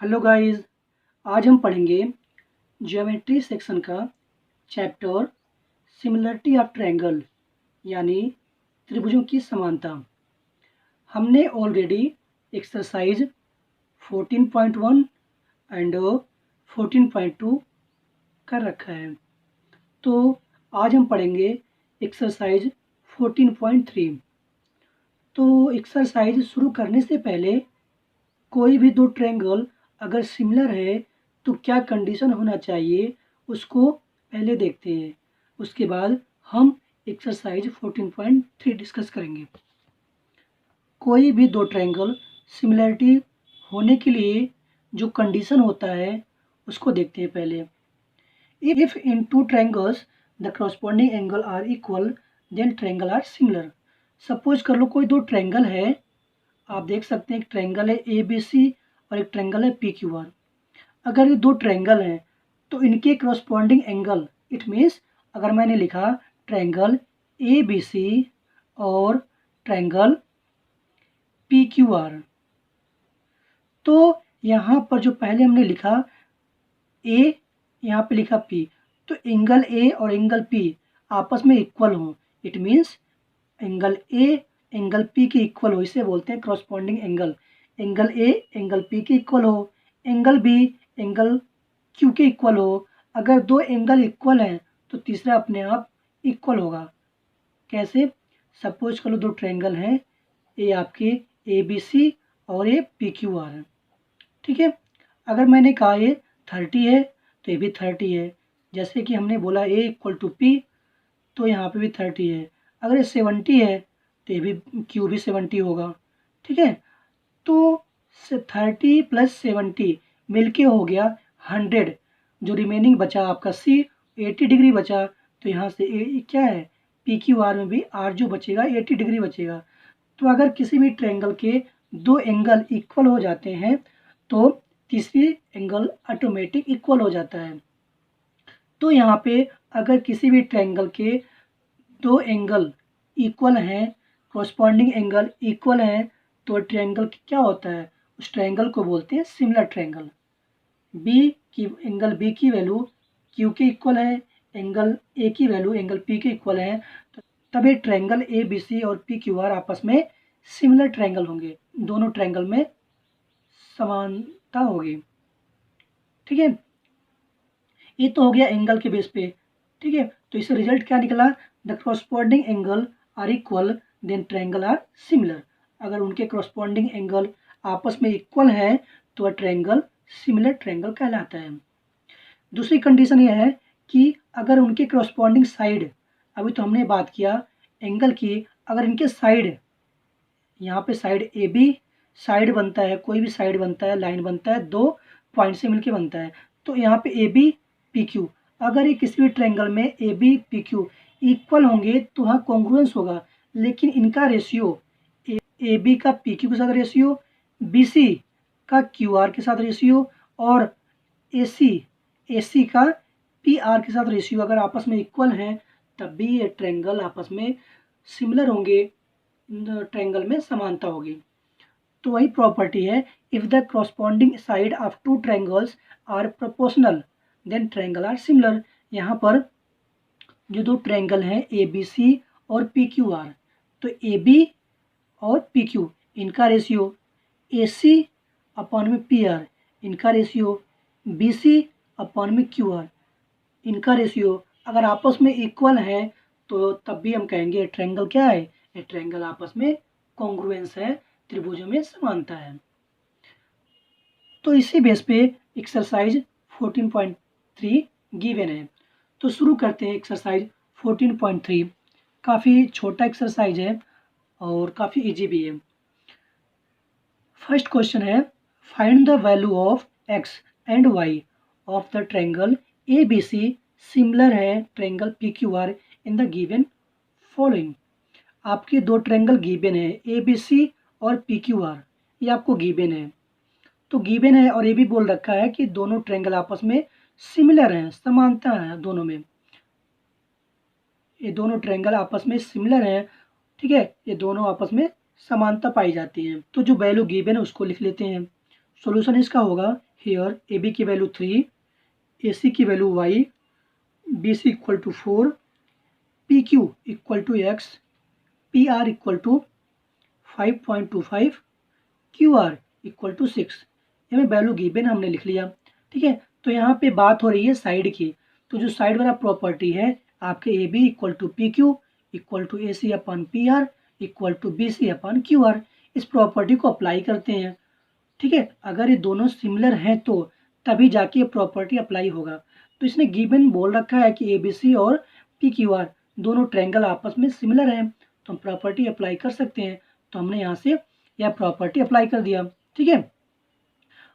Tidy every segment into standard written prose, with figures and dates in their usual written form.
Hello guys, आज हम पढ़ेंगे ज्योमेट्री सेक्शन का चैप्टर सिमिलरिटी ऑफ ट्रायंगल यानी त्रिभुजों की समानता। हमने ऑलरेडी एक्सरसाइज 14.1 एंड 14.2 कर रखा है। तो आज हम पढ़ेंगे एक्सरसाइज 14.3। तो एक्सरसाइज शुरू करने से पहले कोई भी दो ट्रायंगल अगर सिमिलर है तो क्या कंडीशन होना चाहिए उसको पहले देखते हैं। उसके बाद हम एक्सरसाइज 14.3 डिस्कस करेंगे। कोई भी दो ट्रायंगल सिमिलरिटी होने के लिए जो कंडीशन होता है उसको देखते हैं पहले। If in two triangles the corresponding angle are equal then triangle are similar. Suppose कर लो कोई दो ट्रायंगल है, आप देख सकते हैं एक ट्रायंगल है ए बी सी और एक ट्रायंगल है पी क्यू आर। अगर ये दो ट्रायंगल हैं तो इनके करस्पॉन्डिंग एंगल, इट मीन्स अगर मैंने लिखा ट्रायंगल ए बी सी और ट्रायंगल पी क्यू आर, तो यहाँ पर जो पहले हमने लिखा ए, यहाँ पे लिखा पी, तो एंगल ए और एंगल पी आपस में इक्वल हो, it means angle A angle P के इक्वल हो, इसे बोलते हैं corresponding angle. Angle A angle P के इक्वल हो, एंगल बी एंगल क्यू के इक्वल हो। अगर दो एंगल इक्वल हैं तो तीसरा अपने आप इक्वल होगा। कैसे? सपोज करो दो ट्रायंगल हैं, ए आपके ए बी सी और ए पी क्यू आर है, ठीक है। अगर मैंने कहा ये 30 है तो ये भी 30 है, जैसे कि हमने बोला ए इक्वल टू पी, तो यहाँ पे भी 30 है। अगर ये 70 है तो ये भी क्यू भी 70 होगा, ठीक है। तो 30 प्लस 70 मिलके हो गया 100। जो रिमेनिंग बचा आपका सी 80 डिग्री बचा, तो यहाँ से क्या है पी क्यू आर में भी आर जो बचेगा 80 डिग्री बचेगा। तो अगर किसी भी ट्रायंगल के दो एंगल इक्वल हो जाते हैं तो तीसरी एंगल ऑटोमेटिक इक्वल हो जाता है। तो यहाँ पे अगर किसी भी ट्रायंगल के दो एंगल इक्वल हैं, कॉरस्पॉन्डिंग एंगल इक्वल हैं, तो ट्रायंगल क्या होता है, उस ट्रायंगल को बोलते हैं सिमिलर ट्रायंगल। एंगल बी की वैल्यू क्यू के इक्वल है, एंगल ए की वैल्यू एंगल पी के इक्वल है, तो तब ये ट्रायंगल ए बी सी और पी क्यू आर आपस में सिमिलर ट्रायंगल होंगे, दोनों ट्रायंगल में समानता होगी, ठीक है। ये तो हो गया एंगल के बेस पे, ठीक है। तो इससे रिजल्ट क्या निकला, the corresponding angle are equal then triangle are similar. अगर उनके corresponding एंगल आपस में इक्वल है तो ट्रायंगल सिमिलर ट्रायंगल कहलाता है। दूसरी कंडीशन यह है कि अगर उनके corresponding साइड, अभी तो हमने बात किया एंगल की, अगर इनके साइड, यहाँ पे साइड ए बी साइड बनता है, कोई भी साइड बनता है, लाइन बनता है, दो पॉइंट से मिलके बनता है, तो यहाँ पे ए बी पी क्यू, अगर ये किसी भी ट्रायंगल में A B P Q equal होंगे तो वहाँ कॉन्ग्रुएंस होगा। लेकिन इनका रेशियो ए बी का पी क्यू के साथ रेशियो, बी सी का क्यू आर के साथ रेशियो और ए सी का पी आर के साथ रेशियो अगर आपस में इक्वल हैं तब भी ये ट्रायंगल आपस में सिमिलर होंगे, ट्रायंगल में समानता होगी। तो वही प्रॉपर्टी है, if the corresponding side of two triangles are proportional then triangle are similar. यहाँ पर जो दो ट्रायंगल हैं ए बी सी और पी क्यू आर, तो ए बी और पी क्यू इनका रेशियो, ए सी अपॉन में पी आर इनका रेशियो, बी सी अपॉन में क्यू आर इनका रेशियो अगर आपस में इक्वल है तो तब भी हम कहेंगे ट्रायंगल क्या है, ये ट्रायंगल आपस में कॉन्ग्रुएंस है, त्रिभुजों में समानता है। तो इसी बेस पे एक्सरसाइज 14.3 गिवन है। तो शुरू करते हैं एक्सरसाइज 14.3। काफ़ी छोटा एक्सरसाइज है और काफ़ी इजी भी है। फर्स्ट क्वेश्चन है, find the value of x and y of the triangle A B C similar है triangle P Q R in the given following. आपके दो ट्रायंगल गिवन है ए बी सी और पी क्यू आर, ये आपको given है। तो गिवन है और ये भी बोल रखा है कि दोनों ट्रायंगल आपस में सिमिलर हैं, समानता है दोनों में, ये दोनों ट्रायंगल आपस में सिमिलर हैं, ठीक है, ये दोनों आपस में समानता पाई जाती है। तो जो वैल्यू गिवन है उसको लिख लेते हैं। सॉल्यूशन इसका होगा, हियर ए बी की वैल्यू 3, ए सी की value y, B C equal to 4, P Q equal to x, P R equal to 5.25, Q R equal to 6। ये में वैल्यू गिवन हमने लिख लिया। ठीक है, तो यहाँ पे बात हो रही है साइड की। तो जो साइड वाला प्रॉपर्टी है आपके A B equal to P Q equal to A C upon P R equal to B C upon Q R, इस प्रॉपर्टी को अप्लाई करते हैं। ठीक है, अगर ये दोनों सिमिलर हैं तो तभी जाके ये प्रॉपर्टी अप्लाई होगा। तो इसने गिवन बोल रखा है कि ए बी सी और पी क्यू आर दोनों ट्रायंगल आपस में सिमिलर हैं, तो हम प्रॉपर्टी अप्लाई कर सकते हैं। तो हमने यहाँ से यह प्रॉपर्टी अप्लाई कर दिया। ठीक है,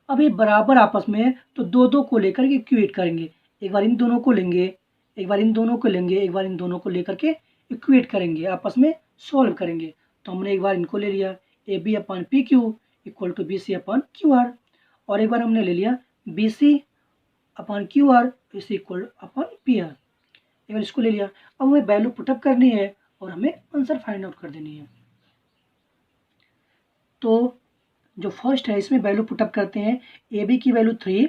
अब ये बराबर आपस में है तो दो दो को लेकर के इक्वेट करेंगे। एक बार इन दोनों को लेंगे, एक बार इन दोनों को लेंगे, एक बार इन दोनों को लेकर के इक्वेट करेंगे, आपस में सॉल्व करेंगे। तो हमने एक बार इनको ले लिया A B upon P Q equal to B C upon Q R, और एक बार हमने ले लिया B C upon Q R is equal upon P R, एक बार इसको ले लिया। अब हमें वैल्यू पुटअप करनी है और हमें आंसर फाइंड आउट कर देनी है। तो जो फर्स्ट है इसमें वैल्यू पुटअप करते हैं, ए बी की वैल्यू 3,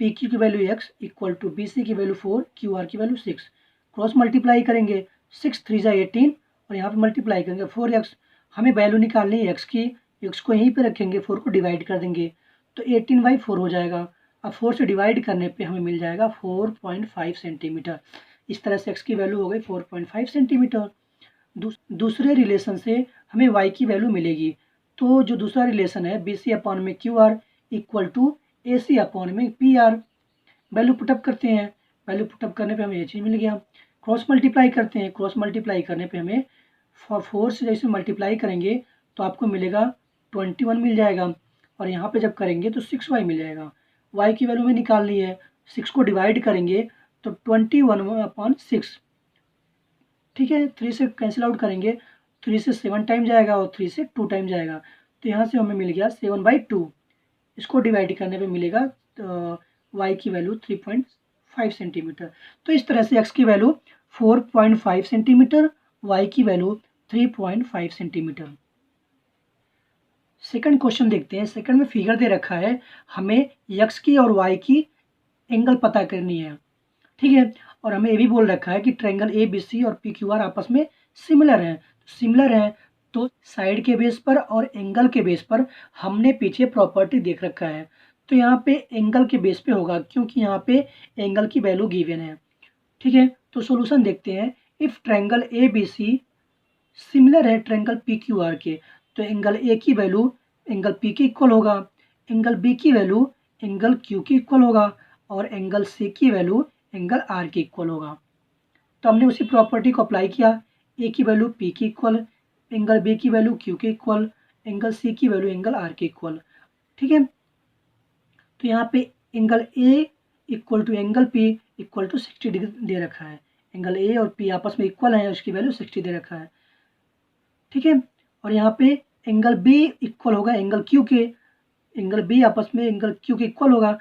पी क्यू की value x equal to B C की वैल्यू 4, क्यू आर की वैल्यू 6। क्रॉस मल्टीप्लाई करेंगे, 6 3 जा 18 और यहाँ पे मल्टीप्लाई करेंगे 4x। हमें वैल्यू निकालनी है x की, x को यहीं पे रखेंगे, 4 को डिवाइड कर देंगे तो 18/4 हो जाएगा। अब 4 से डिवाइड करने पे हमें मिल जाएगा 4.5 सेंटीमीटर। इस तरह से x की वैल्यू हो गई 4.5 सेंटीमीटर। दूसरे रिलेशन से हमें y की वैल्यू मिलेगी। तो जो दूसरा रिलेशन है बी सी अपॉन में Q R equal to A C upon में पी आर, वैल्यू पुटअप करते हैं। वैल्यू पुटअप करने पे हमें ये चीज़ मिल गया। क्रॉस मल्टीप्लाई करते हैं, क्रॉस मल्टीप्लाई करने पे हमें 4 से जैसे मल्टीप्लाई करेंगे तो आपको मिलेगा 21 मिल जाएगा, और यहाँ पे जब करेंगे तो 6y मिल जाएगा। y की वैल्यू में निकालनी है, 6 को डिवाइड करेंगे तो 21/6। ठीक है, 3 से कैंसिल आउट करेंगे, 3 से 7 टाइम जाएगा और 3 से 2 टाइम जाएगा, तो यहाँ से हमें मिल गया 7/2। इसको डिवाइड करने पे मिलेगा y की वैल्यू 3.5 सेंटीमीटर। तो इस तरह से x की वैल्यू 4.5 सेंटीमीटर, y की वैल्यू 3.5 सेंटीमीटर। सेकंड क्वेश्चन देखते हैं। सेकंड में फिगर दे रखा है, हमें x की और y की एंगल पता करनी है। ठीक है, और हमें ये भी बोल रखा है कि ट्रायंगल ए बी सी और पी क्यू आर आपस में सिमिलर हैं। सिमिलर हैं तो साइड के बेस पर और एंगल के बेस पर हमने पीछे प्रॉपर्टी देख रखा है, तो यहाँ पे एंगल के बेस पे होगा क्योंकि यहाँ पे एंगल की वैल्यू गिवन है। ठीक है, तो सॉल्यूशन देखते हैं। If triangle A B C similar है ट्रायंगल पी क्यू आर के, तो एंगल ए की वैल्यू एंगल पी के इक्वल होगा, एंगल बी की वैल्यू एंगल क्यू के इक्वल होगा, और एंगल सी की वैल्यू एंगल आर के इक्वल होगा। तो हमने उसी प्रॉपर्टी को अप्लाई किया, ए की वैल्यू पी की इक्वल, एंगल बी की वैल्यू क्यू के इक्वल, एंगल सी की वैल्यू एंगल आर के इक्वल। ठीक है, तो यहाँ पे angle A equal to angle P equal to 60 degree दे रखा है। एंगल ए और पी आपस में इक्वल है, उसकी वैल्यू 60 दे रखा है। ठीक है, और यहाँ पे एंगल बी इक्वल होगा एंगल क्यू के, एंगल बी आपस में एंगल क्यू के इक्वल होगा।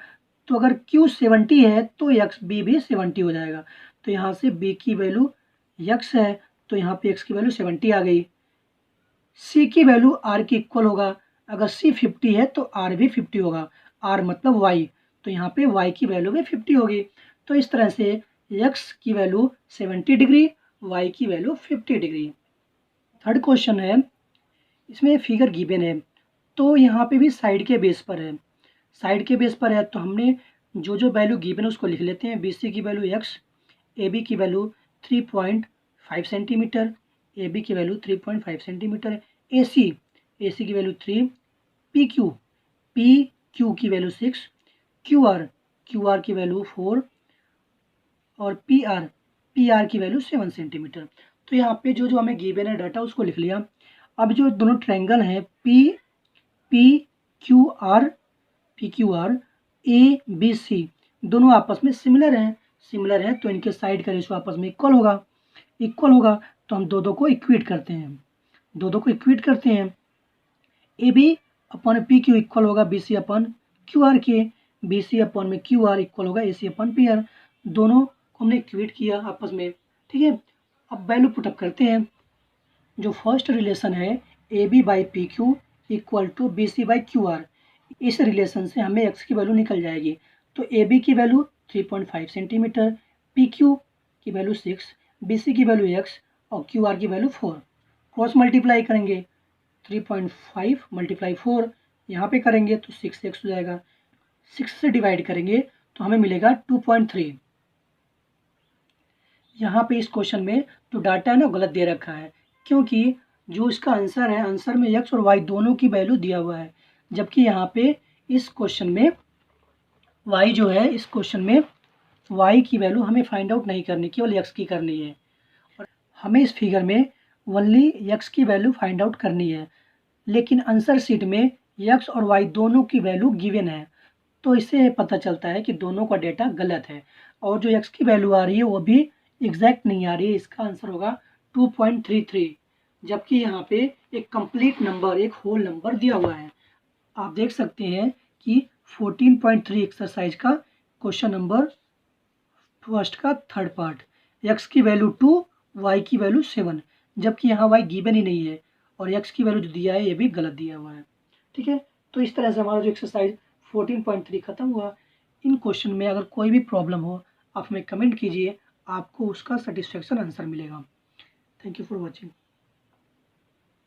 तो अगर Q 70 है तो एक्स बी भी 70 हो जाएगा। तो यहाँ से B की वैल्यू x है, तो यहाँ पे x की वैल्यू 70 आ गई। C की वैल्यू R के इक्वल होगा, अगर C 50 है तो R भी 50 होगा, R मतलब y, तो यहाँ पे y की वैल्यू भी 50 होगी। तो इस तरह से x की वैल्यू 70 डिग्री, y की वैल्यू 50 डिग्री। थर्ड क्वेश्चन है, इसमें फिगर गिवन है, तो यहाँ पे भी साइड के बेस पर है। साइड के बेस पर है तो हमने जो जो वैल्यू गिवन है उसको लिख लेते हैं। बी सी की वैल्यू x, ए बी की वैल्यू 3.5 सेंटीमीटर, ए बी की वैल्यू 3.5 सेंटीमीटर है। ए सी की वैल्यू 3, पी क्यू की वैल्यू 6, क्यू आर की वैल्यू 4 और पी आर की वैल्यू 7 सेंटीमीटर। तो यहाँ पे जो जो हमें गिवन है डाटा उसको लिख लिया। अब जो दोनों ट्रायंगल हैं P Q R A B C दोनों आपस में सिमिलर हैं तो इनके साइड का रेशो आपस में इक्वल होगा। तो हम दो को इक्वेट करते हैं। A B upon P Q equal होगा B C upon Q R के, बी सी अपॉन में क्यू आर इक्वल होगा A C upon P R. दोनों को हमने इक्वेट किया आपस में। ठीक है, अब वैल्यू पुटअप करते हैं। जो फर्स्ट रिलेशन है A B by P Q equal to B C by Q R, इस रिलेशन से हमें x की वैल्यू निकल जाएगी। तो AB की वैल्यू 3.5 सेंटीमीटर, PQ की वैल्यू 6, BC की वैल्यू x और QR की वैल्यू 4। क्रॉस मल्टीप्लाई करेंगे 3.5 मल्टीप्लाई 4 यहाँ पे करेंगे तो 6x हो जाएगा। 6 से डिवाइड करेंगे तो हमें मिलेगा 2.3। यहाँ पे इस क्वेश्चन में जो डाटा है ना गलत दे रखा है, क्योंकि जो इसका आंसर है, आंसर में x और y दोनों की वैल्यू दिया हुआ है, जबकि यहाँ पे इस क्वेश्चन में y जो है, इस क्वेश्चन में y की वैल्यू हमें फाइंड आउट नहीं करनी, केवल x की करनी है। और हमें इस फिगर में ओनली x की वैल्यू फाइंड आउट करनी है, लेकिन आंसर शीट में x और y दोनों की वैल्यू गिवन है। तो इससे पता चलता है कि दोनों का डेटा गलत है, और जो x की वैल्यू आ रही है वो भी एग्जैक्ट नहीं आ रही है। इसका आंसर होगा 2.33, जबकि यहाँ पे एक कंप्लीट नंबर, एक होल नंबर दिया हुआ है। आप देख सकते हैं कि 14.3 एक्सरसाइज का क्वेश्चन नंबर फर्स्ट का थर्ड पार्ट, x की वैल्यू 2, y की वैल्यू 7, जबकि यहाँ y गिवन ही नहीं है, और x की वैल्यू जो दिया है ये भी गलत दिया हुआ है। ठीक है, तो इस तरह से हमारा जो एक्सरसाइज 14.3 खत्म हुआ। इन क्वेश्चन में अगर कोई भी प्रॉब्लम हो आप हमें कमेंट कीजिए, आपको उसका सेटिस्फेक्शन आंसर मिलेगा। Thank you for watching.